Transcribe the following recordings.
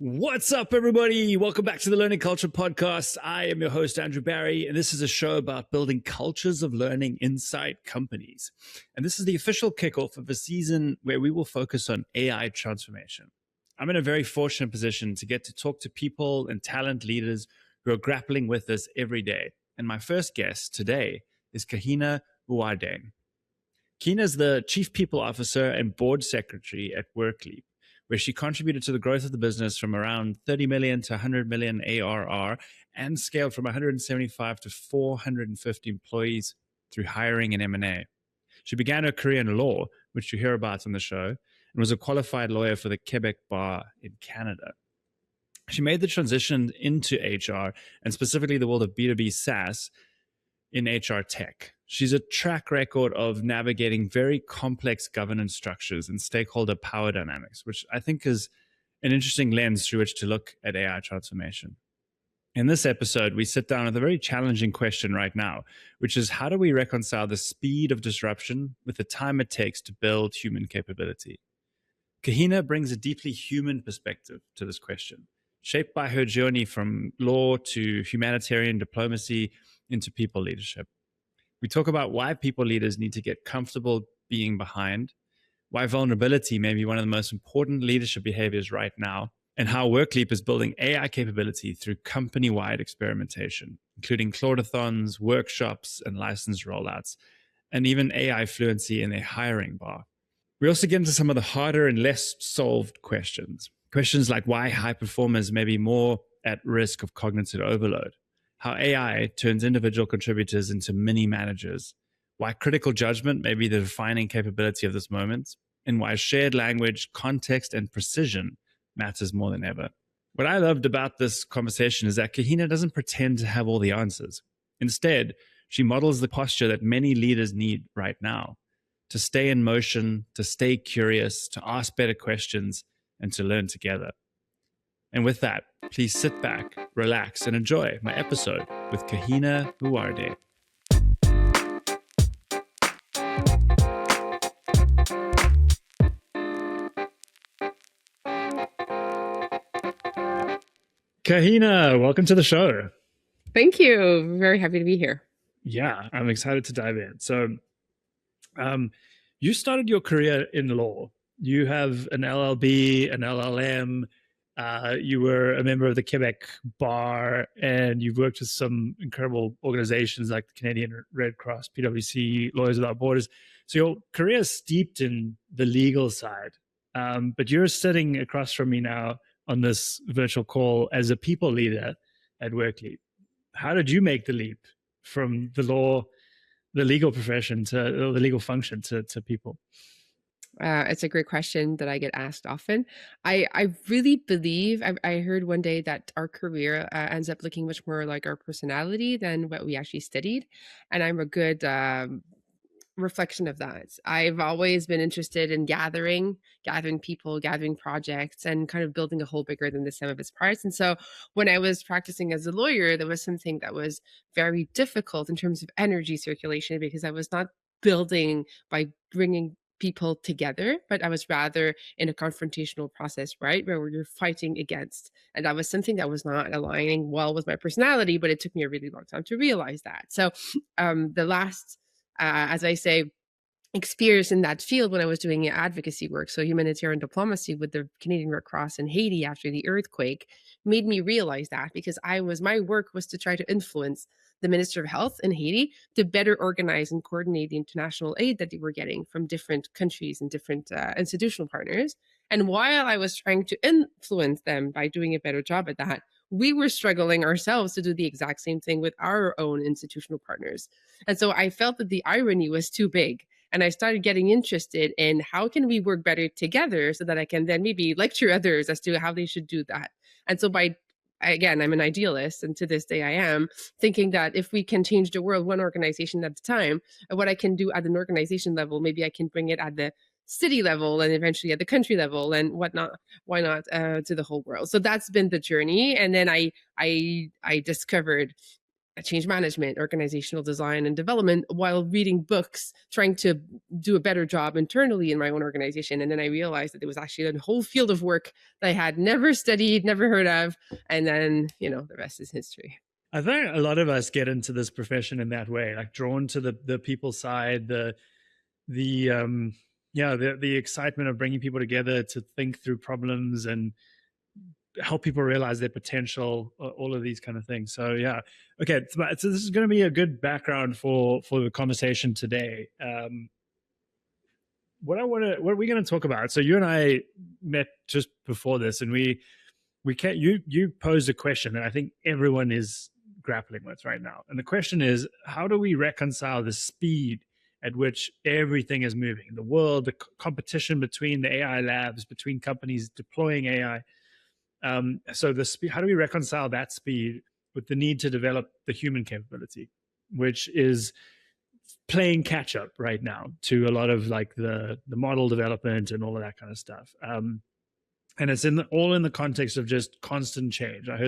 What's up, everybody? Welcome back to the Learning Culture Podcast. I am your host, Andrew Barry, and this is a show about building cultures of learning inside companies. And this is the official kickoff of a season where we will focus on AI transformation. I'm in a very fortunate position to get to talk to people and talent leaders who are grappling with this every day. And my first guest today is Kahina Uwarden. Kahina is the Chief People Officer and Board Secretary at Workleap, where she contributed to the growth of the business from around 30 million to 100 million ARR and scaled from 175 to 450 employees through hiring and M&A. She began her career in law, which you hear about on the show, and was a qualified lawyer for the Quebec Bar in Canada. She made the transition into HR, and specifically the world of B2B SaaS in HR tech. She's a track record of navigating very complex governance structures and stakeholder power dynamics, which I think is an interesting lens through which to look at AI transformation. In this episode, we sit down with a very challenging question right now, which is how do we reconcile the speed of disruption with the time it takes to build human capability? Kahina brings a deeply human perspective to this question, shaped by her journey from law to humanitarian diplomacy into people leadership. We talk about why people leaders need to get comfortable being behind, why vulnerability may be one of the most important leadership behaviors right now, and how Workleap is building AI capability through company-wide experimentation, including Claudathons, workshops, and license rollouts, and even AI fluency in their hiring bar. We also get into some of the harder and less solved questions. Questions like why high performers may be more at risk of cognitive overload, how AI turns individual contributors into mini managers, why critical judgment may be the defining capability of this moment, and why shared language, context, and precision matters more than ever. What I loved about this conversation is that Kahina doesn't pretend to have all the answers. Instead, she models the posture that many leaders need right now, to stay in motion, to stay curious, to ask better questions, and to learn together. And with that, please sit back, relax, and enjoy my episode with Kahina Uwarden. Kahina, welcome to the show. Thank you. Very happy to be here. Yeah, I'm excited to dive in. So, you started your career in law. You have an LLB, an LLM. You were a member of the Quebec Bar, and you've worked with some incredible organizations like the Canadian Red Cross, PwC, Lawyers Without Borders. So your career is steeped in the legal side, but you're sitting across from me now on this virtual call as a people leader at Workleap. How did you make the leap from the law, the legal profession, to the legal function to people? It's a great question that I get asked often. I really believe, I heard one day that our career ends up looking much more like our personality than what we actually studied. And I'm a good reflection of that. I've always been interested in gathering people, gathering projects, and kind of building a whole bigger than the sum of its parts. And so when I was practicing as a lawyer, there was something that was very difficult in terms of energy circulation, because I was not building by bringing people together, but I was rather in a confrontational process, right, where you're fighting against. And that was something that was not aligning well with my personality, but it took me a really long time to realize that. So the last, as I say, experience in that field when I was doing advocacy work, so humanitarian diplomacy with the Canadian Red Cross in Haiti after the earthquake, made me realize that, because my work was to try to influence the Minister of Health in Haiti to better organize and coordinate the international aid that they were getting from different countries and different institutional partners. And while I was trying to influence them by doing a better job at that, we were struggling ourselves to do the exact same thing with our own institutional partners. And so I felt that the irony was too big. And I started getting interested in how can we work better together so that I can then maybe lecture others as to how they should do that. And so again, I'm an idealist, and to this day I am, thinking that if we can change the world one organization at a time, what I can do at an organization level, maybe I can bring it at the city level and eventually at the country level and whatnot. Why not to the whole world? So that's been the journey. And then I discovered change management, organizational design, and development while reading books, trying to do a better job internally in my own organization. And then I realized that there was actually a whole field of work that I had never studied, never heard of. And then, the rest is history. I think a lot of us get into this profession in that way, like drawn to the people side, the excitement of bringing people together to think through problems and help people realize their potential, all of these kind of things. So yeah, okay. So this is going to be a good background for the conversation today. What are we going to talk about? So you and I met just before this, and we can't. You posed a question that I think everyone is grappling with right now, and the question is, how do we reconcile the speed at which everything is moving, the world, the competition between the AI labs, between companies deploying AI? So the speed, how do we reconcile that speed with the need to develop the human capability, which is playing catch up right now to a lot of like the model development and all of that kind of stuff. And it's all in the context of just constant change. I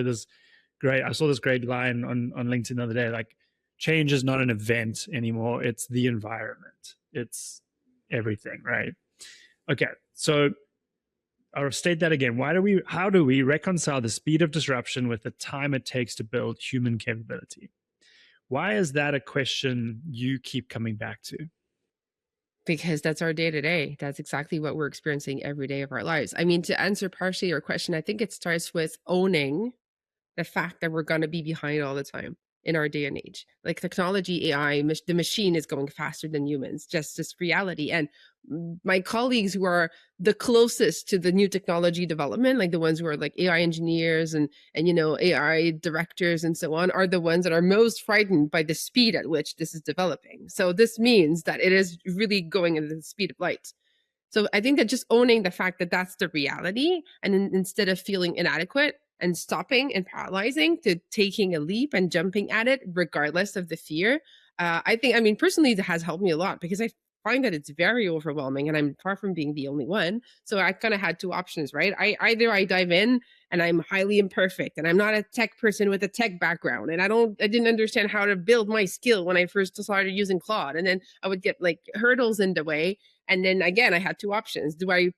saw this great line on LinkedIn the other day, like change is not an event anymore. It's the environment. It's everything, right? Okay. So I'll state that again. How do we reconcile the speed of disruption with the time it takes to build human capability? Why is that a question you keep coming back to? Because that's our day to day. That's exactly what we're experiencing every day of our lives. I mean, to answer partially your question, I think it starts with owning the fact that we're going to be behind all the time in our day and age. Like technology, AI, the machine is going faster than humans, just reality. And my colleagues who are the closest to the new technology development, like the ones who are like AI engineers and AI directors and so on, are the ones that are most frightened by the speed at which this is developing. So this means that it is really going at the speed of light. So I think that just owning the fact that that's the reality, and instead of feeling inadequate and stopping and paralyzing, to taking a leap and jumping at it regardless of the fear, I mean, personally, it has helped me a lot, because I find that it's very overwhelming, and I'm far from being the only one. So I kind of had two options, right? Either I dive in and I'm highly imperfect and I'm not a tech person with a tech background, and I didn't understand how to build my skill when I first started using Claude, and then I would get like hurdles in the way. And then again, I had two options. Do I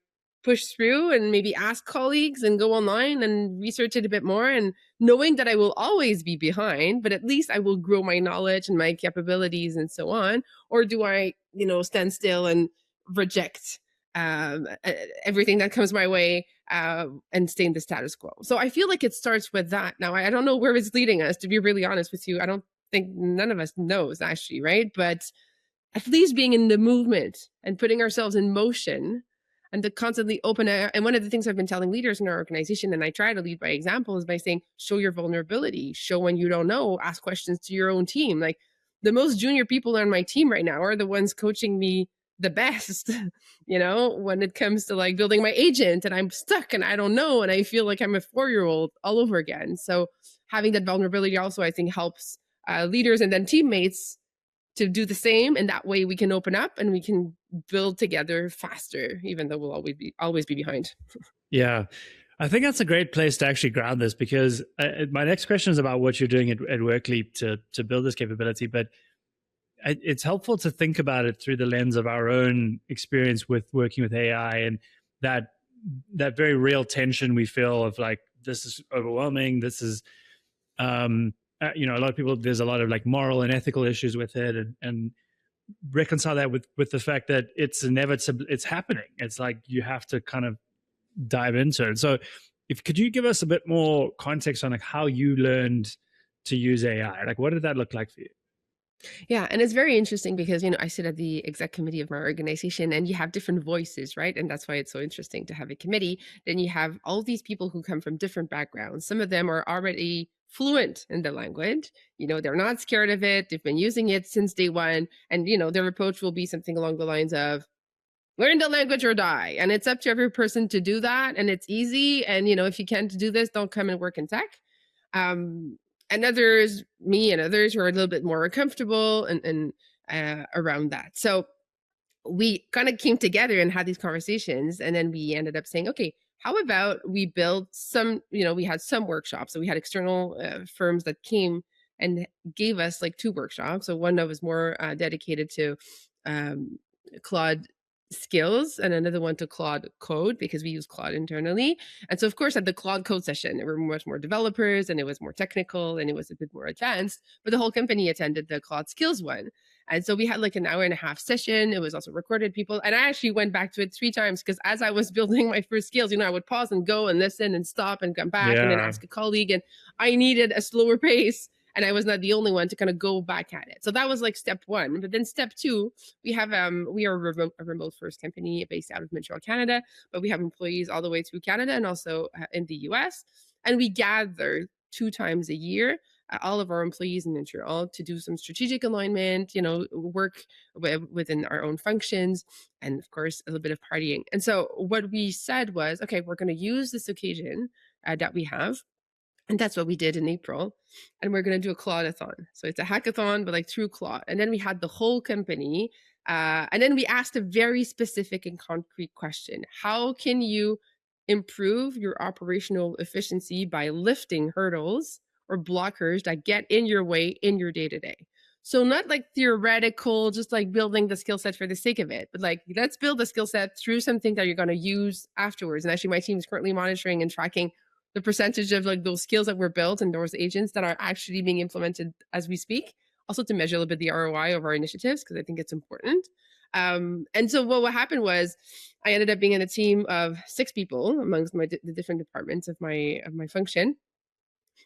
push through and maybe ask colleagues and go online and research it a bit more, and knowing that I will always be behind, but at least I will grow my knowledge and my capabilities and so on? Or do I, stand still and reject everything that comes my way, and stay in the status quo? So I feel like it starts with that. Now, I don't know where it's leading us, to be really honest with you. I don't think none of us knows, actually, right? But at least being in the movement and putting ourselves in motion, and to constantly open it. And one of the things I've been telling leaders in our organization, and I try to lead by example, is by saying, show your vulnerability, show when you don't know, ask questions to your own team. Like, the most junior people on my team right now are the ones coaching me the best, when it comes to like building my agent, and I'm stuck and I don't know, and I feel like I'm a 4-year-old all over again. So having that vulnerability also, I think, helps leaders and then teammates to do the same, and that way we can open up and we can build together faster, even though we'll always be behind. Yeah, I think that's a great place to actually ground this, because my next question is about what you're doing at Workleap to build this capability, but it's helpful to think about it through the lens of our own experience with working with AI, and that very real tension we feel of like, this is overwhelming, this is a lot of people, there's a lot of like moral and ethical issues with it, and reconcile that with the fact that it's inevitable, it's happening. It's like you have to kind of dive into it. So could you give us a bit more context on like how you learned to use AI? Like, what did that look like for you? Yeah, and it's very interesting because, I sit at the exec committee of my organization, and you have different voices, right? And that's why it's so interesting to have a committee. Then you have all these people who come from different backgrounds. Some of them are already fluent in the language. They're not scared of it. They've been using it since day one. And, their approach will be something along the lines of, learn the language or die. And it's up to every person to do that. And it's easy. And, if you can't do this, don't come and work in tech. Um, and others, me and others, who are a little bit more comfortable and around that. So we kind of came together and had these conversations, and then we ended up saying, okay, how about we build some, we had some workshops. So we had external firms that came and gave us like 2 workshops. So one that was more dedicated to Claude skills, and another one to Claude code, because we use Claude internally. And so, of course, at the Claude code session, there were much more developers and it was more technical and it was a bit more advanced. But the whole company attended the Claude skills one. And so we had like an hour and a half session. It was also recorded, people. And I actually went back to it 3 times, because as I was building my first skills, I would pause and go and listen and stop and come back and then Yeah. ask a colleague. And I needed a slower pace. And I was not the only one to kind of go back at it. So that was like step one. But then step two, we have we are a remote first company based out of Montreal, Canada, but we have employees all the way through Canada and also in the US. And we gather 2 times a year all of our employees in Montreal to do some strategic alignment, work within our own functions, and of course a little bit of partying. And so what we said was, okay, we're going to use this occasion that we have, and that's what we did in April. And we're going to do a Claude-a-thon. So it's a hackathon, but like through Claude. And then we had the whole company. And then we asked a very specific and concrete question. How can you improve your operational efficiency by lifting hurdles or blockers that get in your way in your day-to-day? So not like theoretical, just like building the skill set for the sake of it, but like, let's build a skill set through something that you're going to use afterwards. And actually my team is currently monitoring and tracking the percentage of like those skills that were built and those agents that are actually being implemented as we speak. Also to measure a little bit the ROI of our initiatives, because I think it's important. And so what happened was, I ended up being in a team of 6 people amongst the different departments of my function.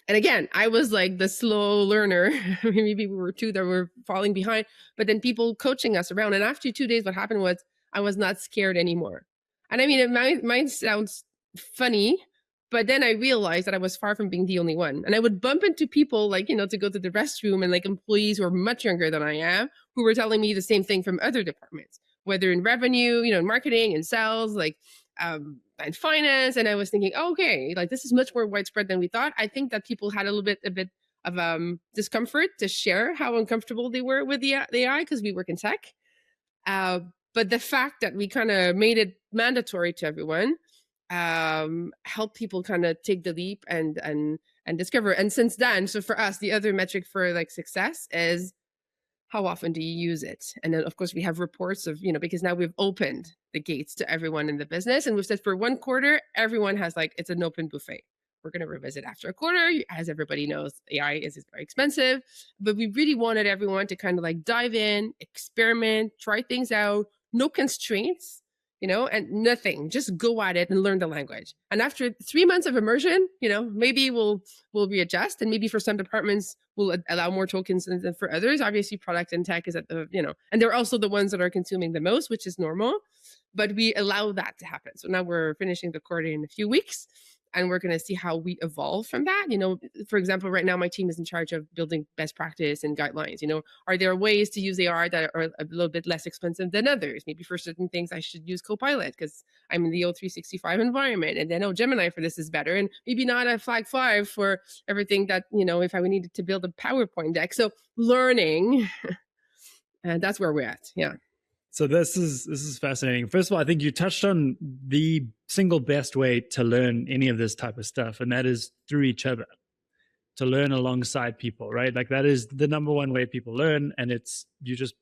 And again, I was like the slow learner. Maybe we were 2 that were falling behind, but then people coaching us around. And after 2 days, what happened was I was not scared anymore. And I mean, it might sound funny, but then I realized that I was far from being the only one. And I would bump into people like, to go to the restroom, and like employees who are much younger than I am, who were telling me the same thing from other departments, whether in revenue, in marketing and sales, like and finance. And I was thinking, oh, okay, like this is much more widespread than we thought. I think that people had a bit of discomfort to share how uncomfortable they were with the AI, because we work in tech. But the fact that we kind of made it mandatory to everyone helped people kind of take the leap and discover. And since then, so for us, the other metric for like success is, how often do you use it? And then of course we have reports of, because now we've opened the gates to everyone in the business, and we've said for 1 quarter, everyone has like, it's an open buffet. We're going to revisit after a quarter. As everybody knows, AI is very expensive, but we really wanted everyone to kind of like dive in, experiment, try things out, no constraints, and nothing, just go at it and learn the language. And after 3 months of immersion, maybe we'll readjust, and maybe for some departments we'll allow more tokens than for others. Obviously product and tech is at the, and they're also the ones that are consuming the most, which is normal, but we allow that to happen. So now we're finishing the quarter in a few weeks, and we're going to see how we evolve from that. For example, right now my team is in charge of building best practice and guidelines. Are there ways to use AR that are a little bit less expensive than others? Maybe for certain things I should use Copilot because I'm in the O365 environment, and then Gemini for this is better, and maybe not a Flag 5 for everything that, if I needed to build a PowerPoint deck. So learning, and that's where we're at. Yeah. So this is fascinating. First of all, I think you touched on the single best way to learn any of this type of stuff, and that is through each other, to learn alongside people, right? Like that is the number one way people learn. And it's you just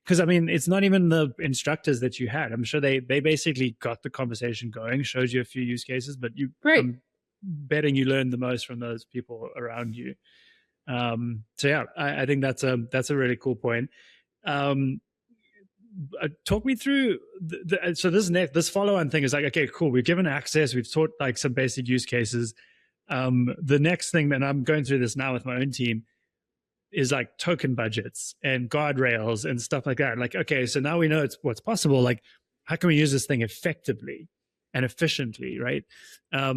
because I mean, it's not even the instructors that you had. I'm sure they basically got the conversation going, showed you a few use cases, but I'm betting you learned the most from those people around you. So yeah, I think that's a really cool point. Talk me through so this follow-on thing is like, okay, cool, we've given access, we've taught like some basic use cases. The next thing, and I'm going through this now with my own team, is like token budgets and guardrails and stuff like that. Like, okay, so now we know what's possible. Like, how can we use this thing effectively and efficiently, right? How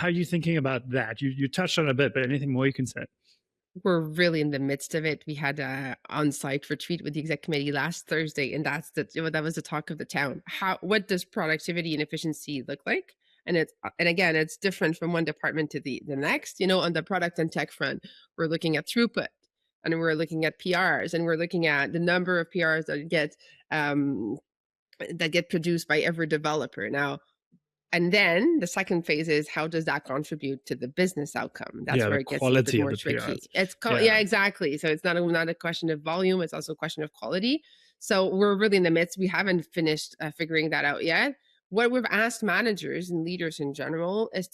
are you thinking about that? You touched on it a bit, but anything more you can say? We're really in the midst of it. We had a on-site retreat with the exec committee last Thursday, and that was the talk of the town. What does productivity and efficiency look like? And again, it's different from one department to the next. On the product and tech front, we're looking at throughput, and we're looking at PRs, and we're looking at the number of PRs that get produced by every developer. Now, And then the second phase is, how does that contribute to the business outcome? That's Yeah, where the it gets a little bit quality of more the tricky. PRs. Yeah, Yeah. exactly. So it's not a question of volume, it's also a question of quality. So we're really in the midst. We haven't finished figuring that out yet. What we've asked managers and leaders in general is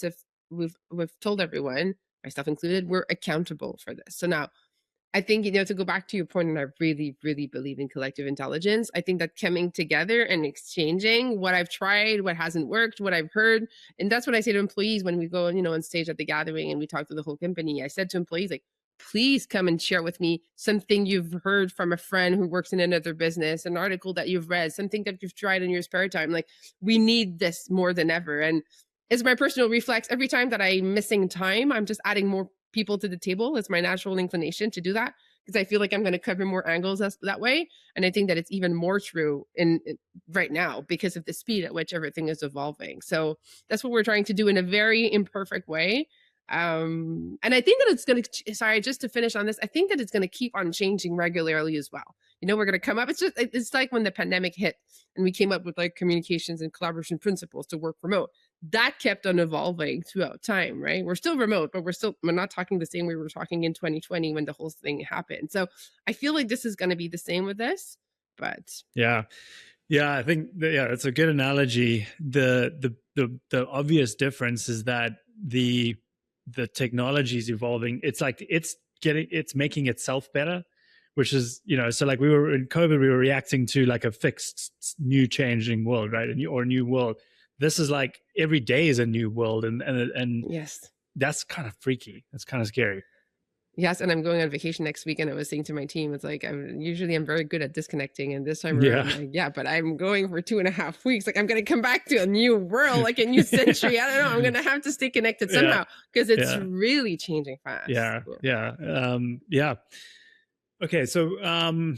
we've told everyone, myself included, we're accountable for this. So now I think, to go back to your point, and I really, really believe in collective intelligence. I think that coming together and exchanging what I've tried, what hasn't worked, what I've heard, and that's what I say to employees when we go, on stage at the gathering and we talk to the whole company. I said to employees, like, please come and share with me something you've heard from a friend who works in another business, an article that you've read, something that you've tried in your spare time. Like, we need this more than ever. And it's my personal reflex. Every time that I'm missing time, I'm just adding more people to the table. It's my natural inclination to do that because I feel like I'm going to cover more angles that way. And I think that it's even more true in right now because of the speed at which everything is evolving. So that's what we're trying to do in a very imperfect way. And I think that it's going to, sorry, just to finish on this, I think that it's going to keep on changing regularly as well. We're going to come up. It's like when the pandemic hit and we came up with like communications and collaboration principles to work remote. That kept on evolving throughout time, right? We're still remote, but we're not talking the same way we were talking in 2020 when the whole thing happened. So I feel like this is going to be the same with this, but Yeah. Yeah, I think it's a good analogy. The obvious difference is that the technology is evolving. It's like it's making itself better, which is, so like we were in COVID, we were reacting to like a fixed new changing world, right? A new world. This is like every day is a new world, and yes. that's kind of freaky. That's kind of scary. Yes, and I'm going on vacation next week, and I was saying to my team, it's like I'm very good at disconnecting, and this time around, Yeah. like, yeah, but I'm going for 2.5 weeks. Like, I'm gonna come back to a new world, like a new century. I don't know. I'm gonna have to stay connected Yeah. somehow because it's Yeah. really changing fast. Yeah. Okay, so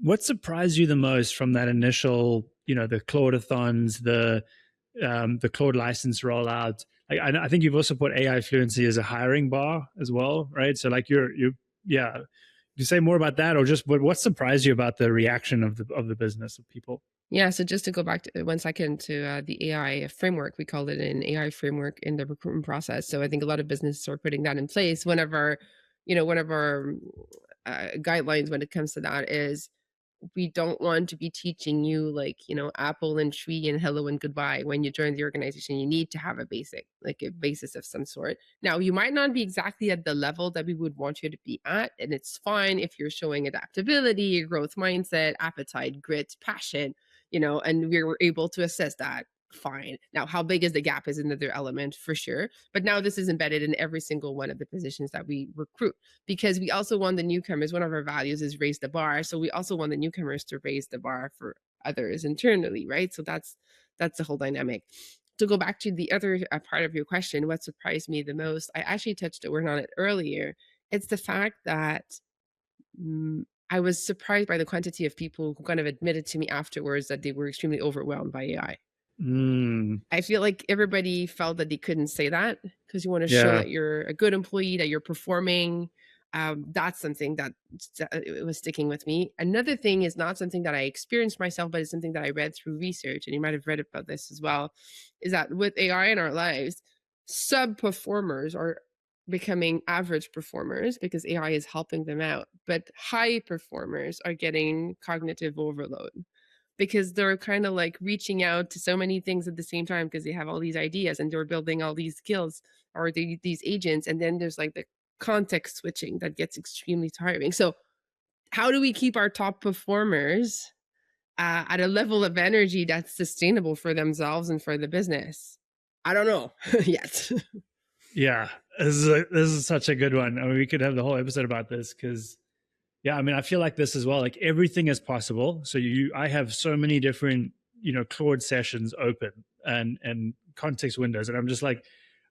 what surprised you the most from that initial, the Claude-a-thons, the Claude license rollout? I think you've also put AI fluency as a hiring bar as well, right? So like yeah. Do you say more about that, or just what surprised you about the reaction of the business of people? Yeah, so just to go back to 1 second to the AI framework, we call it an AI framework in the recruitment process. So I think a lot of businesses are putting that in place. One of our guidelines when it comes to that is we don't want to be teaching you like, apple and tree and hello and goodbye when you join the organization. You need to have a basis of some sort. Now, you might not be exactly at the level that we would want you to be at, and it's fine if you're showing adaptability, growth mindset, appetite, grit, passion, and we were able to assess that. Fine. Now, how big is the gap is another element for sure. But now this is embedded in every single one of the positions that we recruit because we also want the newcomers. One of our values is raise the bar. So we also want the newcomers to raise the bar for others internally, right? So that's the whole dynamic. To go back to the other part of your question, what surprised me the most, I actually touched a word on it earlier. It's the fact that I was surprised by the quantity of people who kind of admitted to me afterwards that they were extremely overwhelmed by AI. I feel like everybody felt that they couldn't say that because you want to show Yeah. that you're a good employee, that you're performing. That's something that it was sticking with me. Another thing is not something that I experienced myself, but it's something that I read through research, and you might have read about this as well, is that with AI in our lives, sub performers are becoming average performers because AI is helping them out, but high performers are getting cognitive overload because they're kind of like reaching out to so many things at the same time because they have all these ideas and they're building all these skills or these agents. And then there's like the context switching that gets extremely tiring. So, how do we keep our top performers at a level of energy that's sustainable for themselves and for the business? I don't know yet. Yeah, this is such a good one. I mean, we could have the whole episode about this because, yeah, I mean, I feel like this as well. Like everything is possible. So I have so many different, Claude sessions open and context windows, and I'm just like,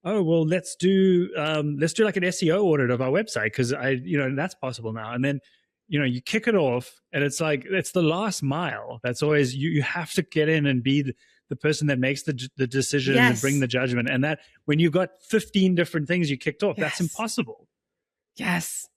oh well, let's do like an SEO audit of our website because that's possible now. And then, you kick it off, and it's like it's the last mile. That's always you have to get in and be the person that makes the decision Yes. and bring the judgment. And that when you've got 15 different things you kicked off, that's Yes. impossible. Yes.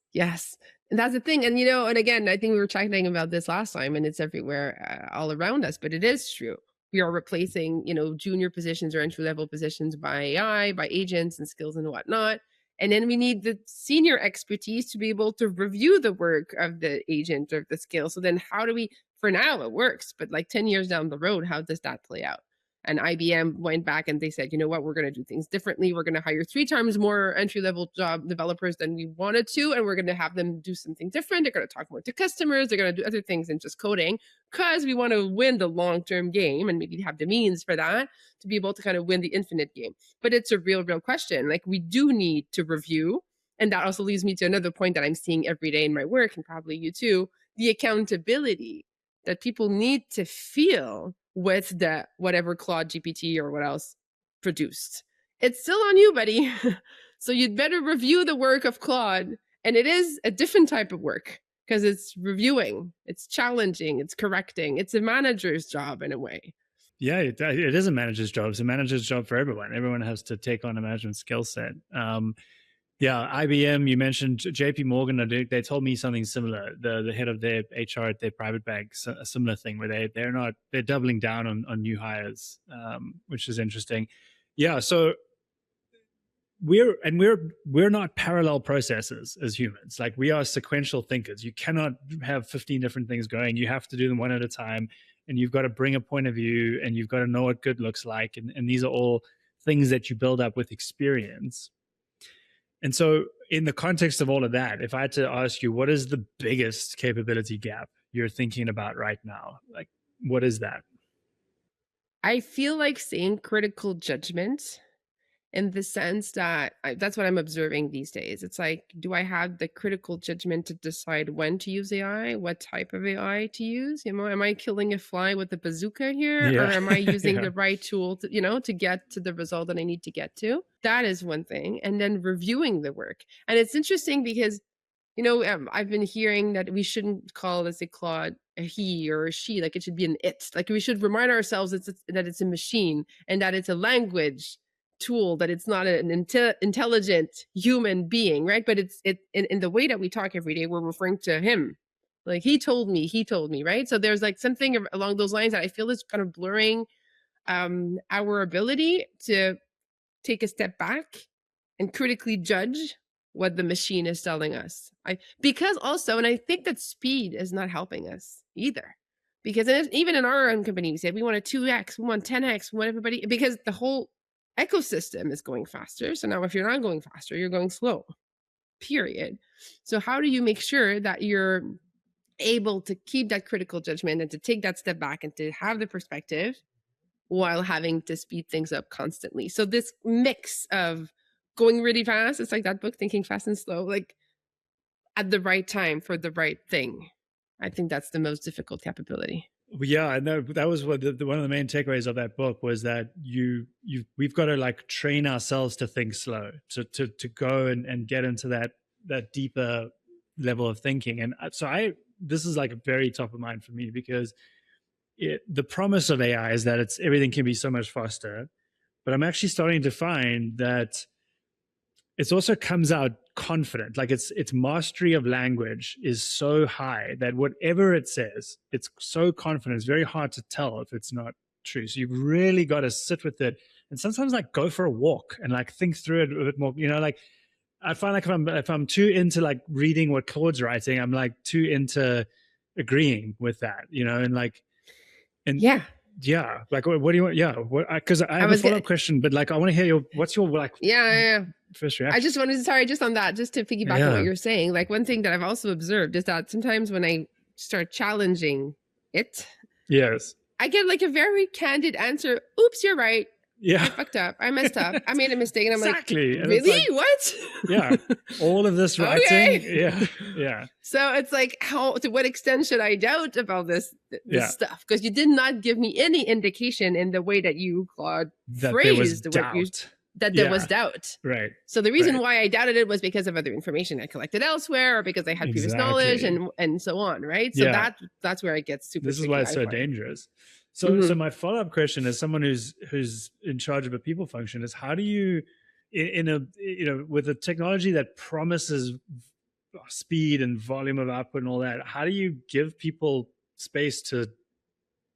And that's the thing. And again, I think we were chatting about this last time, and it's everywhere all around us, but it is true. we are replacing, junior positions or entry level positions by AI, by agents and skills and whatnot. And then we need the senior expertise to be able to review the work of the agent or the skill. So then how do we, for now it works, but like 10 years down the road, how does that play out? And IBM went back and they said, you know what, we're going to do things differently. We're going to hire 3 times more entry level job developers than we wanted to. And we're going to have them do something different. They're going to talk more to customers. They're going to do other things than just coding because we want to win the long-term game and maybe have the means for that to be able to kind of win the infinite game. But it's a real question. Like we do need to review. And that also leads me to another point that I'm seeing every day in my work, and probably you too, the accountability that people need to feel with the whatever Claude GPT or what else produced. It's still on you, buddy. So you'd better review the work of Claude. And it is a different type of work because it's reviewing, it's challenging, it's correcting. It's a manager's job in a way. Yeah, it is a manager's job. It's a manager's job for everyone. Everyone has to take on a management skill set. Yeah, IBM, you mentioned JP Morgan, they told me something similar. The head of their HR at their private bank, a similar thing where they're doubling down on new hires, which is interesting. Yeah, so we're not parallel processes as humans. Like we are sequential thinkers. You cannot have 15 different things going. You have to do them one at a time, and you've got to bring a point of view, and you've got to know what good looks like. And these are all things that you build up with experience. And so in the context of all of that, if I had to ask you, what is the biggest capability gap you're thinking about right now? Like, what is that? I feel like saying critical judgment in the sense that that's what I'm observing these days. It's like, do I have the critical judgment to decide when to use AI, what type of AI to use? Am I killing a fly with a bazooka here, or am I using Yeah. the right tool to get to the result that I need to get to? That is one thing. And then reviewing the work. And it's interesting because I've been hearing that we shouldn't call this a Claude a he or a she, like it should be an it. Like we should remind ourselves that it's a machine and that it's a language tool, that it's not an intelligent human being, right? But it's in the way that we talk every day, we're referring to him. Like he told me, right? So there's like something along those lines that I feel is kind of blurring our ability to take a step back and critically judge what the machine is telling us. Because also, and I think that speed is not helping us either. Because even in our own company, we said we want a 2x, we want 10x, we want everybody, because the whole ecosystem is going faster. So now if you're not going faster, you're going slow, period. So how do you make sure that you're able to keep that critical judgment and to take that step back and to have the perspective while having to speed things up constantly? So this mix of going really fast, it's like that book, Thinking Fast and Slow, like at the right time for the right thing. I think that's the most difficult capability. Yeah, and that was one of the main takeaways of that book was that we've got to like train ourselves to think slow, to go and get into that deeper level of thinking. And so this is like very top of mind for me because the promise of AI is that everything can be so much faster, but I'm actually starting to find that it also comes out confident. Like its mastery of language is so high that whatever it says, it's so confident. It's very hard to tell if it's not true. So you've really got to sit with it and sometimes like go for a walk and like think through it a bit more. Like I find like if I'm too into like reading what Claude's writing, I'm like too into agreeing with that, and like, and yeah, like what do you want? Yeah, because I have a follow-up question, but like I want to hear what's your like first reaction. I just wanted to, just on that, just to piggyback on what you're saying, like one thing that I've also observed is that sometimes when I start challenging it, yes, I get like a very candid answer. Oops, you're right. Yeah, I fucked up. I messed up. I made a mistake. And I'm exactly. like, really? Like, what? Yeah. All of this writing. Okay. Yeah. So it's like, to what extent should I doubt about this stuff? Because you did not give me any indication in the way that you, Claude, phrased that there was doubt. Right. So the reason why I doubted it was because of other information I collected elsewhere, or because I had previous knowledge and so on. Right. So that's where it gets super. This is why it's so dangerous. So my follow-up question as someone who's in charge of a people function is, how do you, with a technology that promises speed and volume of output and all that, how do you give people space to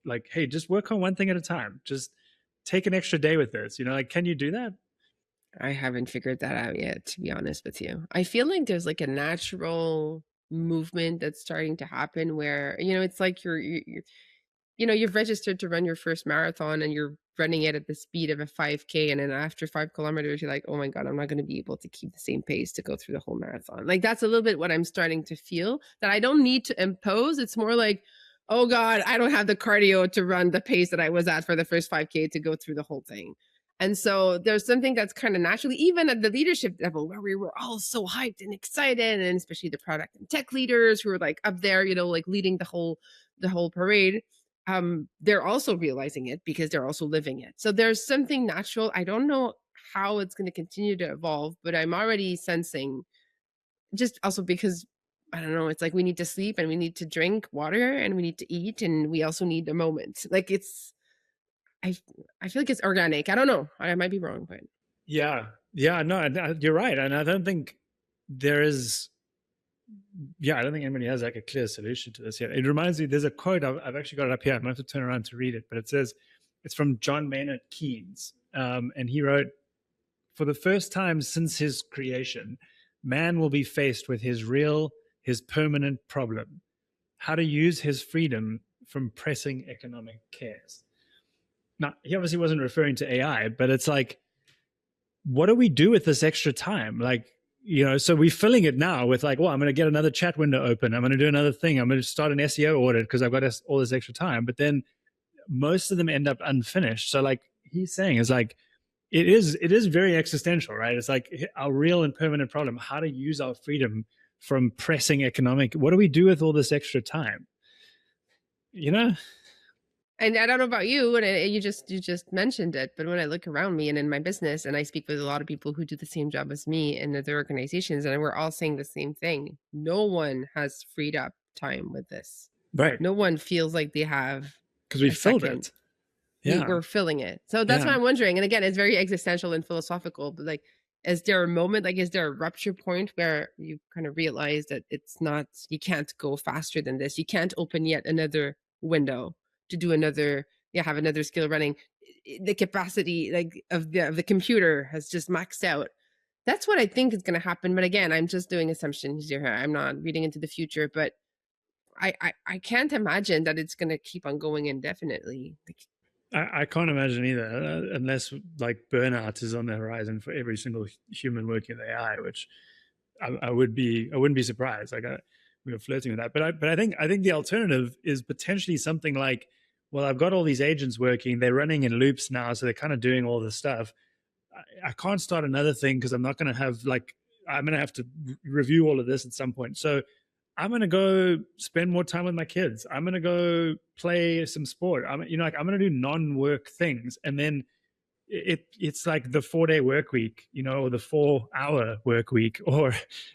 like, hey, just work on one thing at a time. Just take an extra day with this. Like, can you do that? I haven't figured that out yet, to be honest with you. I feel like there's like a natural movement that's starting to happen where, it's like you've registered to run your first marathon and you're running it at the speed of a 5K. And then after 5 kilometers, you're like, oh my God, I'm not going to be able to keep the same pace to go through the whole marathon. Like that's a little bit what I'm starting to feel, that I don't need to impose. It's more like, oh God, I don't have the cardio to run the pace that I was at for the first 5K to go through the whole thing. And so there's something that's kind of naturally, even at the leadership level, where we were all so hyped and excited, and especially the product and tech leaders who were like up there, like leading the whole parade. They're also realizing it because they're also living it. So there's something natural. I don't know how it's going to continue to evolve, but I'm already sensing, just also because I don't know, it's like we need to sleep and we need to drink water and we need to eat and we also need a moment. Like I I feel like it's organic. I don't know. I might be wrong, but Yeah. No, you're right. And I don't think there is, I don't think anybody has like a clear solution to this yet. It reminds me, there's a quote, I've actually got it up here. I might have to turn around to read it, but it says, it's from John Maynard Keynes. And he wrote, for the first time since his creation, man will be faced with his permanent problem: how to use his freedom from pressing economic cares. Now, he obviously wasn't referring to AI, but it's like, what do we do with this extra time? Like, so we're filling it now with like, well, I'm going to get another chat window open. I'm going to do another thing. I'm going to start an SEO audit because I've got all this extra time. But then most of them end up unfinished. So like he's saying is like, it is very existential, right? It's like our real and permanent problem: how to use our freedom from pressing economic. What do we do with all this extra time? And I don't know about you, and you just mentioned it, but when I look around me and in my business, and I speak with a lot of people who do the same job as me in other organizations, and we're all saying the same thing: no one has freed up time with this. Right. No one feels like they have, because we filled second. it. Yeah, we're filling it. So that's what I'm wondering. And again, it's very existential and philosophical, but like, is there a moment, like, is there a rupture point where you kind of realize that it's not, you can't go faster than this? You can't open yet another window to do another, have another skill running. The capacity, like, of the computer has just maxed out. That's what I think is going to happen. But again, I'm just doing assumptions here. I'm not reading into the future, but I can't imagine that it's going to keep on going indefinitely. I can't imagine either, unless like burnout is on the horizon for every single human working with AI, which I wouldn't be surprised. Like we were flirting with that, but I think the alternative is potentially something like, well, I've got all these agents working, they're running in loops now, so they're kind of doing all this stuff. I can't start another thing because I'm not going to have I'm going to have to review all of this at some point. So I'm going to go spend more time with my kids. I'm going to go play some sport. I'm going to do non-work things. And then it's like the 4-day work week, or the 4-hour work week, or,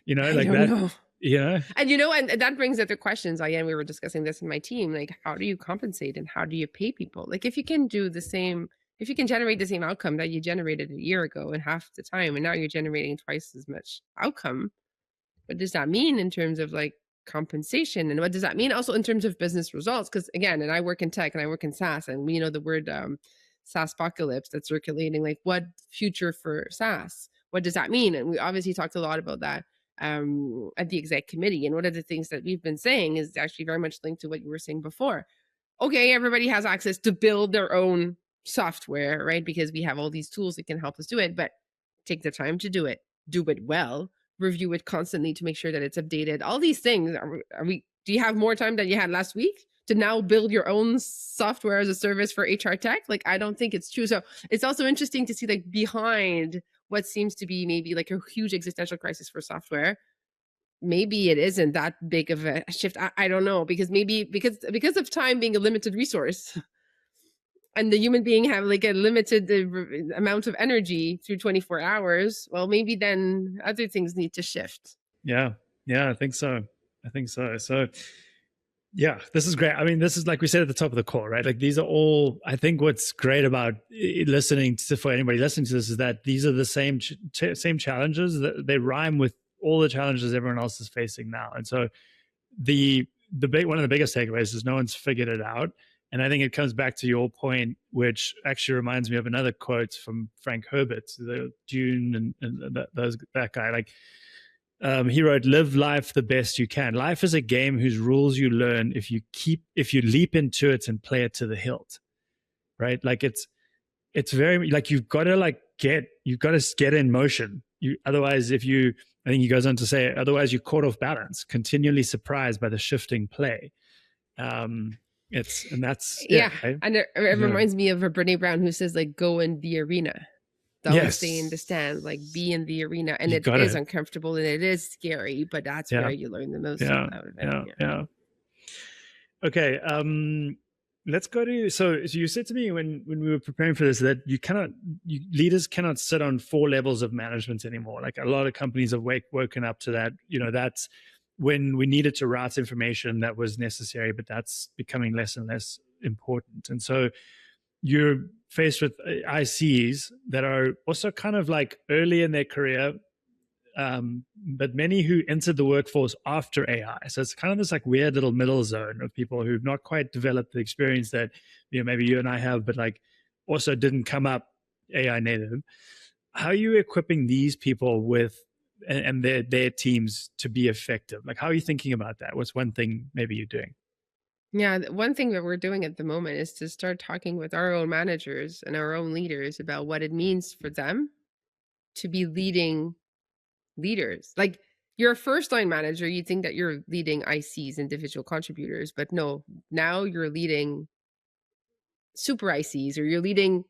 like that. Know. Yeah. And, and that brings other questions. Again, we were discussing this in my team. Like, how do you compensate and how do you pay people? Like, if you can generate the same outcome that you generated a year ago in half the time, and now you're generating twice as much outcome, what does that mean in terms of like compensation? And what does that mean also in terms of business results? Because again, and I work in tech and I work in SaaS, and we know the word SaaS apocalypse that's circulating. Like, what future for SaaS? What does that mean? And we obviously talked a lot about that at the exec committee. And one of the things that we've been saying is actually very much linked to what you were saying before. Okay, everybody has access to build their own software, right? Because we have all these tools that can help us do it, but take the time to do it well, review it constantly to make sure that it's updated. All these things. Do you have more time than you had last week to now build your own software as a service for HR tech? Like, I don't think it's true. So it's also interesting to see, like, behind what seems to be maybe like a huge existential crisis for software, maybe it isn't that big of a shift. I don't know, because of time being a limited resource and the human being have like a limited amount of energy through 24 hours, well, maybe then other things need to shift. Yeah, I think so. So yeah, this is great. I mean, this is, like we said at the top of the call, right? Like, these are all, I think what's great about for anybody listening to this is that these are the same challenges, that they rhyme with all the challenges everyone else is facing now. And so one of the biggest takeaways is no one's figured it out. And I think it comes back to your point, which actually reminds me of another quote from Frank Herbert, the Dune, and that guy. Like, he wrote, "Live life the best you can. Life is a game whose rules you learn if you leap into it and play it to the hilt." Right? Like it's very like you've got to get in motion. Otherwise, I think he goes on to say, otherwise you're caught off balance, continually surprised by the shifting play. That's Yeah. right? And it reminds me of a Brene Brown who says, like, go in the arena. Don't stay in the stands, like be in the arena. And it is uncomfortable and it is scary, but that's where you learn the most out of it. Yeah. Okay. Let's go to, so you said to me when we were preparing for this that leaders cannot sit on 4 levels of management anymore. Like a lot of companies have woken up to that. That's when we needed to route information that was necessary, but that's becoming less and less important. And so you're faced with ICs that are also kind of like early in their career, but many who entered the workforce after AI. So it's kind of this like weird little middle zone of people who've not quite developed the experience that maybe you and I have, but like also didn't come up AI native. How are you equipping these people with and their teams to be effective? Like, how are you thinking about that? What's one thing maybe you're doing? Yeah, one thing that we're doing at the moment is to start talking with our own managers and our own leaders about what it means for them to be leading leaders. Like, you're a first line manager, you think that you're leading ICs, individual contributors, but no, now you're leading super ICs, or you're leading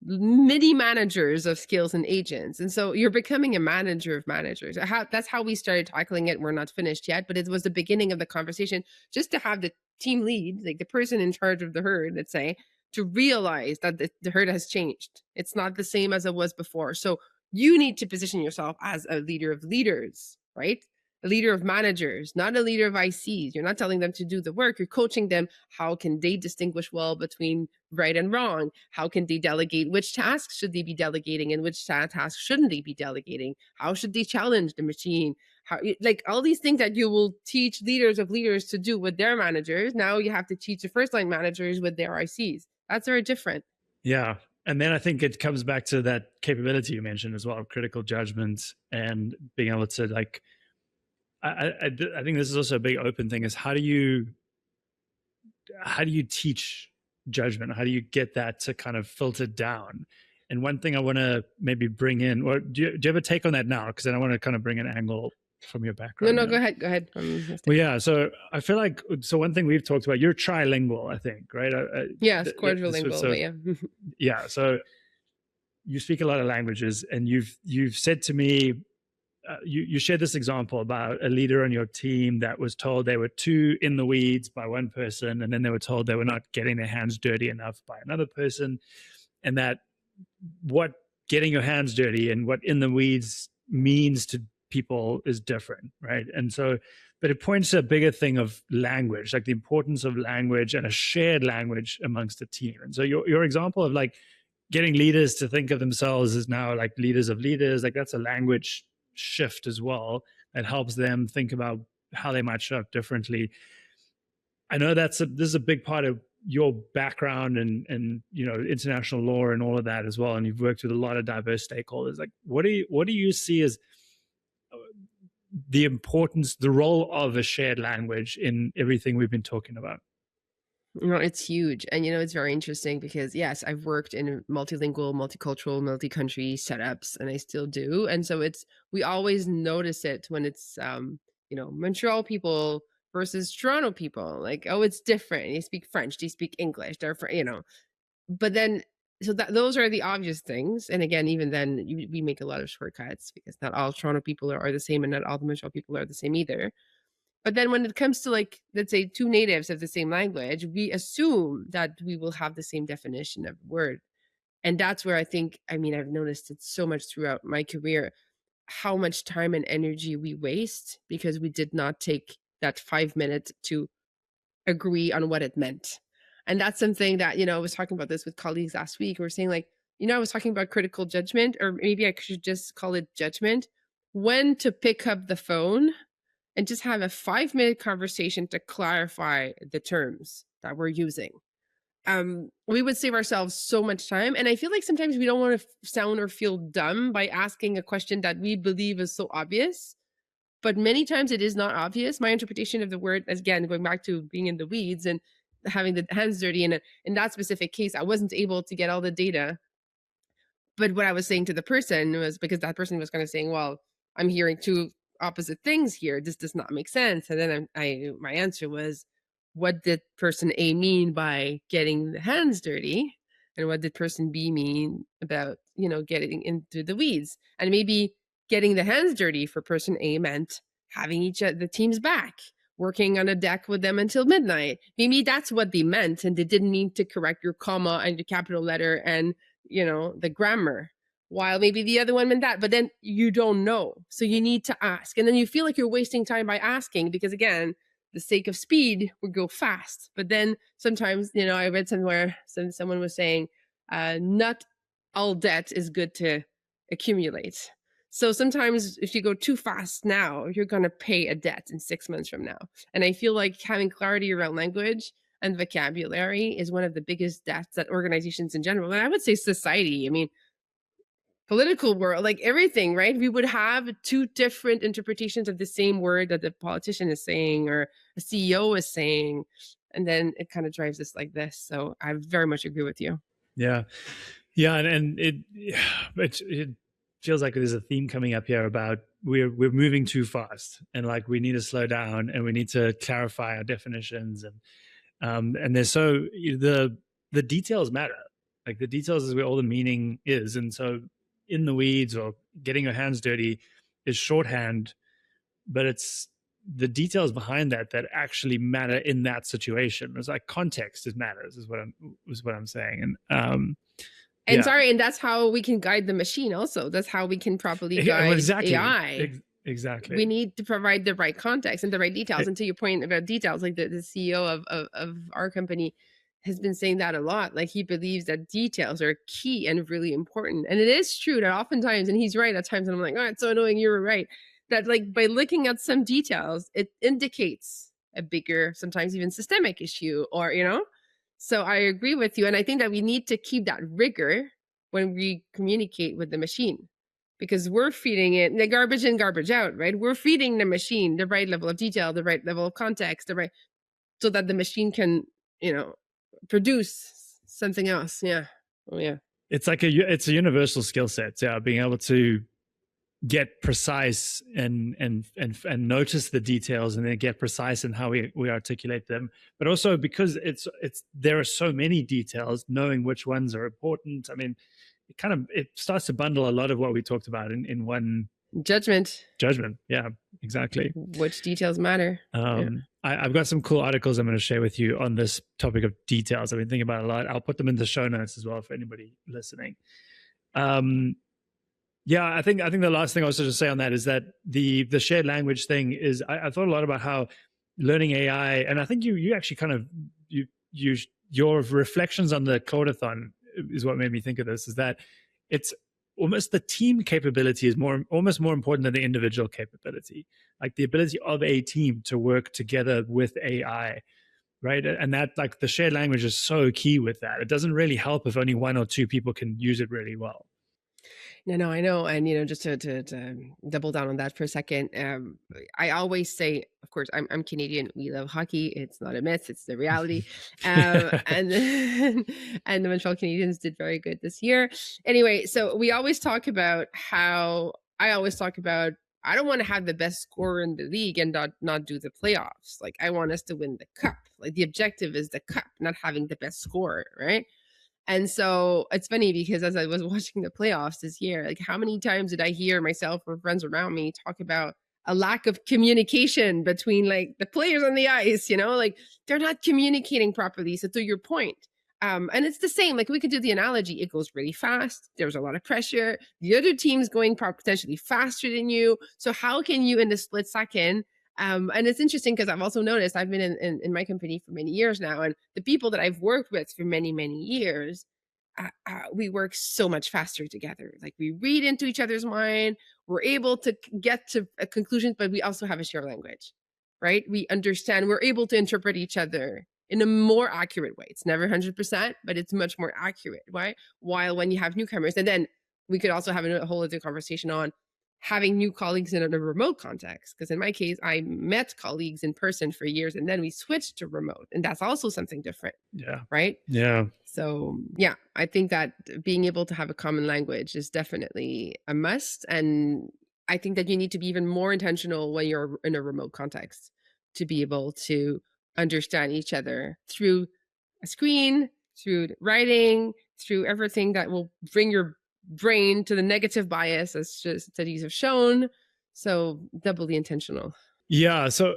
mini managers of skills and agents. And so you're becoming a manager of managers. That's how we started tackling it. We're not finished yet, but it was the beginning of the conversation, just to have the team lead, like the person in charge of the herd, let's say, to realize that the herd has changed. It's not the same as it was before. So you need to position yourself as a leader of leaders, right? A leader of managers, not a leader of ICs. You're not telling them to do the work. You're coaching them. How can they distinguish well between right and wrong? How can they delegate? Which tasks should they be delegating and which tasks shouldn't they be delegating? How should they challenge the machine? How, like all these things that you will teach leaders of leaders to do with their managers, now you have to teach the first line managers with their ICs. That's very different. Yeah. And then I think it comes back to that capability you mentioned as well, critical judgment and being able to like, I think this is also a big open thing, is how do you teach judgment? How do you get that to kind of filter down? And one thing I want to maybe bring in, or do you have a take on that now? Because then I want to kind of bring an angle from your background. No, go ahead. Well, yeah. So I feel like, so one thing we've talked about, you're trilingual, I think, right? Yes, quadrilingual, but yeah. Yeah. So you speak a lot of languages, and you've said to me, you shared this example about a leader on your team that was told they were too in the weeds by one person, and then they were told they were not getting their hands dirty enough by another person, and that what getting your hands dirty and what in the weeds means to people is different, right? And so, but it points to a bigger thing of language, like the importance of language and a shared language amongst the team. And so your example of like getting leaders to think of themselves as now like leaders of leaders, like that's a language shift as well that helps them think about how they might show up differently. I know this is a big part of your background and international law and all of that as well, and you've worked with a lot of diverse stakeholders. Like, what do you see as the importance, the role of a shared language in everything we've been talking about? It's huge. And, it's very interesting because, yes, I've worked in multilingual, multicultural, multi-country setups, and I still do. And so we always notice it when it's, Montreal people versus Toronto people. Like, oh, it's different. They speak French, they speak English, but then, so those are the obvious things. And again, even then, we make a lot of shortcuts because not all Toronto people are the same, and not all the Montreal people are the same either. But then when it comes to, like, let's say 2 natives of the same language, we assume that we will have the same definition of word. And that's where I've noticed it so much throughout my career, how much time and energy we waste because we did not take that 5 minutes to agree on what it meant. And that's something that, I was talking about this with colleagues last week. We were saying, like, I was talking about critical judgment, or maybe I should just call it judgment, when to pick up the phone and just have a 5-minute conversation to clarify the terms that we're using. we would save ourselves so much time. And I feel like sometimes we don't want to sound or feel dumb by asking a question that we believe is so obvious. But many times it is not obvious. My interpretation of the word, again, going back to being in the weeds and having the hands dirty, and in that specific case, I wasn't able to get all the data. But what I was saying to the person was, because that person was kind of saying, well, I'm hearing two opposite things here. This does not make sense. And then my answer was, what did person A mean by getting the hands dirty? And what did person B mean about, getting into the weeds? And maybe getting the hands dirty for person A meant having the teams back, working on a deck with them until midnight. Maybe that's what they meant. And they didn't mean to correct your comma and your capital letter and the grammar, while maybe the other one meant that, but then you don't know. So you need to ask. And then you feel like you're wasting time by asking, because again, the sake of speed would go fast. But then sometimes, I read somewhere, someone was saying, not all debt is good to accumulate. So sometimes if you go too fast now, you're going to pay a debt in 6 months from now. And I feel like having clarity around language and vocabulary is one of the biggest debts that organizations in general, and I would say society, political world, like everything, right? We would have two different interpretations of the same word that the politician is saying or a CEO is saying. And then it kind of drives us like this. So I very much agree with you. Yeah. Yeah. And it feels like there's a theme coming up here about we're moving too fast, and like we need to slow down and we need to clarify our definitions, and there's the details matter. Like the details is where all the meaning is. And so in the weeds or getting your hands dirty is shorthand, but it's the details behind that actually matter in that situation. It's like context matters is what I'm saying. And sorry, and that's how we can guide the machine also. That's how we can properly guide AI. Exactly. We need to provide the right context and the right details. And to your point about details, like the CEO of our company has been saying that a lot. Like he believes that details are key and really important. And it is true that oftentimes, and he's right at times, and I'm like, oh, it's so annoying, you're right. That like by looking at some details, it indicates a bigger, sometimes even systemic issue, or, So I agree with you. And I think that we need to keep that rigor when we communicate with the machine, because we're feeding it the garbage in, garbage out, right? We're feeding the machine the right level of detail, the right level of context, so that the machine can, produce something else. Yeah. Oh yeah. It's like it's a universal skill set. Yeah. Being able to get precise and notice the details, and then get precise in how we articulate them. But also because there are so many details, knowing which ones are important. It starts to bundle a lot of what we talked about in one judgment. Yeah, exactly. Which details matter. I've got some cool articles I'm going to share with you on this topic of details. I've been thinking about it a lot. I'll put them in the show notes as well for anybody listening. Yeah, I think the last thing I was to say on that is that the shared language thing is, I thought a lot about how learning AI, and I think you actually kind of your reflections on the Claudeathon is what made me think of this, is that it's almost the team capability is almost more important than the individual capability, like the ability of a team to work together with AI, right? And that, like, the shared language is so key with that. It doesn't really help if only one or two people can use it really well. No, I know. And, just to double down on that for a second, I always say, of course, I'm Canadian. We love hockey. It's not a myth. It's the reality. and the Montreal Canadiens did very good this year. Anyway, so we always talk about how I don't want to have the best scorer in the league and not do the playoffs. Like, I want us to win the cup. Like, the objective is the cup, not having the best scorer, right? And so it's funny because as I was watching the playoffs this year, like, how many times did I hear myself or friends around me talk about a lack of communication between, like, the players on the ice, like they're not communicating properly. So to your point, and it's the same, like, we could do the analogy. It goes really fast. There's a lot of pressure. The other team's going potentially faster than you. So how can you, in a split second, and it's interesting because I've also noticed, I've been in my company for many years now, and the people that I've worked with for many, many years, we work so much faster together. Like, we read into each other's mind. We're able to get to conclusions, but we also have a shared language, right? We understand. We're able to interpret each other in a more accurate way. It's never 100%, but it's much more accurate, right? While when you have newcomers, and then we could also have a whole other conversation on having new colleagues in a remote context. Because in my case, I met colleagues in person for years and then we switched to remote. And that's also something different. Yeah. Right. Yeah. So, yeah, I think that being able to have a common language is definitely a must. And I think that you need to be even more intentional when you're in a remote context to be able to understand each other through a screen, through writing, through everything that will bring your brain to the negative bias, as studies have shown. So, doubly intentional. Yeah. So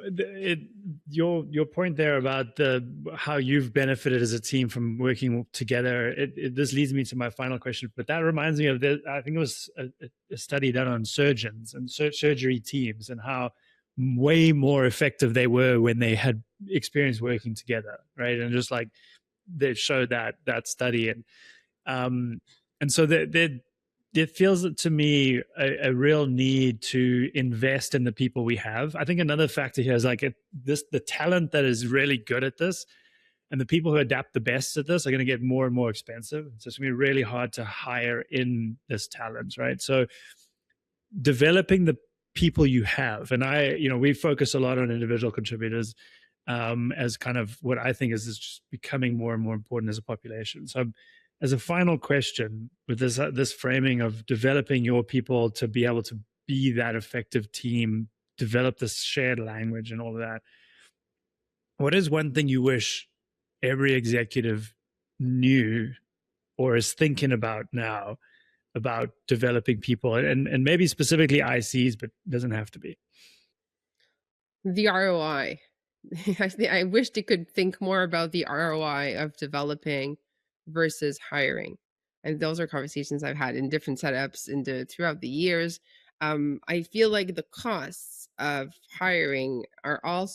your point there about how you've benefited as a team from working together, this leads me to my final question. But that reminds me of I think it was a study done on surgeons and surgery teams and how way more effective they were when they had experience working together, right? And just like they showed that study, and so it feels to me a real need to invest in the people we have. I think another factor here is like the talent that is really good at this and the people who adapt the best at this are going to get more and more expensive. So it's going to be really hard to hire in this talent, right? So developing the people you have, and we focus a lot on individual contributors as kind of what I think is just becoming more and more important as a population. So as a final question, with this framing of developing your people to be able to be that effective team, develop this shared language and all of that, what is one thing you wish every executive knew or is thinking about now about developing people, and maybe specifically ICs, but doesn't have to be? The ROI. I wish they could think more about the ROI of developing versus hiring. And those are conversations I've had in different setups throughout the years. I feel like the costs of hiring are all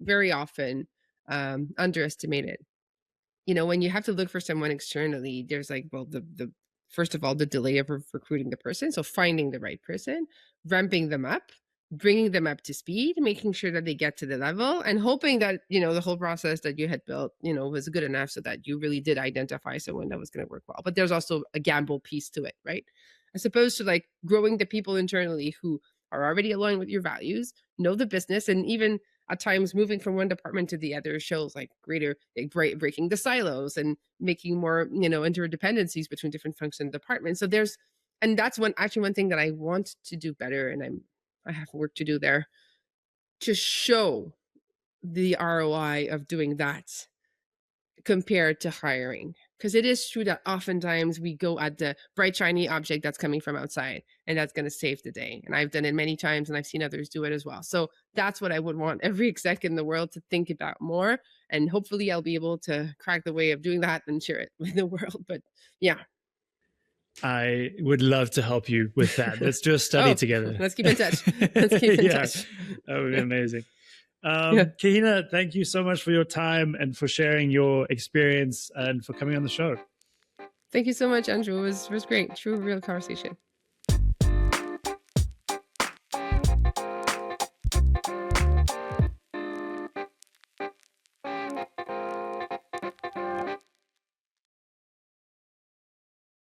very often underestimated. When you have to look for someone externally, there's like, well, the first of all, the delay of recruiting the person. So finding the right person, ramping them up, bringing them up to speed, making sure that they get to the level, and hoping that, the whole process that you had built, was good enough so that you really did identify someone that was going to work well. But there's also a gamble piece to it, right? As opposed to like growing the people internally who are already aligned with your values, know the business, and even at times moving from one department to the other shows like greater like breaking the silos and making more interdependencies between different functions departments. So that's one thing that I want to do better, and I have work to do there to show the ROI of doing that compared to hiring. Because it is true that oftentimes we go at the bright, shiny object that's coming from outside, and that's going to save the day. And I've done it many times, and I've seen others do it as well. So that's what I would want every exec in the world to think about more. And hopefully I'll be able to crack the way of doing that and share it with the world. But yeah. I would love to help you with that. Let's do a study together. Let's keep in touch. Let's keep in touch. That would be amazing. Kahina, thank you so much for your time and for sharing your experience and for coming on the show. Thank you so much, Andrew. It was great. True, real conversation.